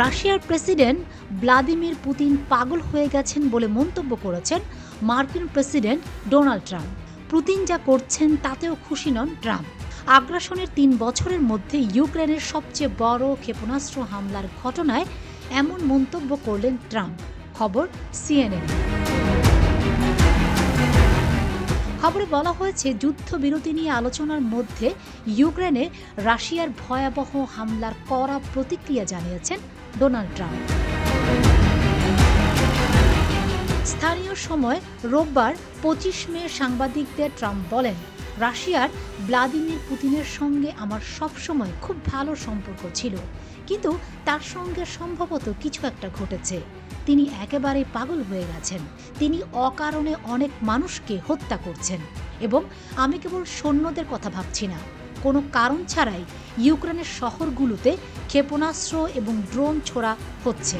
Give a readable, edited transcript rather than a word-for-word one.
রাশিয়ার president Vladimir Putin পাগল হয়ে গেছেন বলে মন্তব্য করেছেন মার্কিন প্রেসিডেন্ট ডোনাল্ড ট্রাম্প। পুতিন যা করছেন তাতেও খুশি নন ট্রাম্প। আগ্রাসনের ৩ বছরের মধ্যে ইউক্রেনের সবচেয়ে বড় ক্ষেপণাস্ত্র হামলার ঘটনায় এমন মন্তব্য করলেন ট্রাম্প। খবর সিএনএন। খবরে বলা হয়েছে, যুদ্ধবিরতি নিয়ে আলোচনার মধ্যে ইউক্রেনে রাশিয়ার ভয়াবহ হামলার কড়া প্রতিক্রিয়া জানিয়েছেন ডোনাল্ড ট্রাম্প। স্থানীয় সময় রোববার ২৫ মে সাংবাদিকদের ট্রাম্প বলেন, রাশিয়ার ভ্লাদিমির পুতিনের সঙ্গে আমার সবসময় খুব ভালো সম্পর্ক ছিল, কিন্তু তার সঙ্গে সম্ভবত কিছু একটা ঘটেছে। তিনি একেবারে পাগল হয়ে গেছেন। তিনি অকারণে অনেক মানুষকে হত্যা করছেন এবং আমি কেবল সৈন্যদের কথা ভাবছি না, কোনো কারণ ছাড়াই ইউক্রেনের শহরগুলোতে ক্ষেপণাস্ত্র এবং ড্রোন ছোড়া হচ্ছে।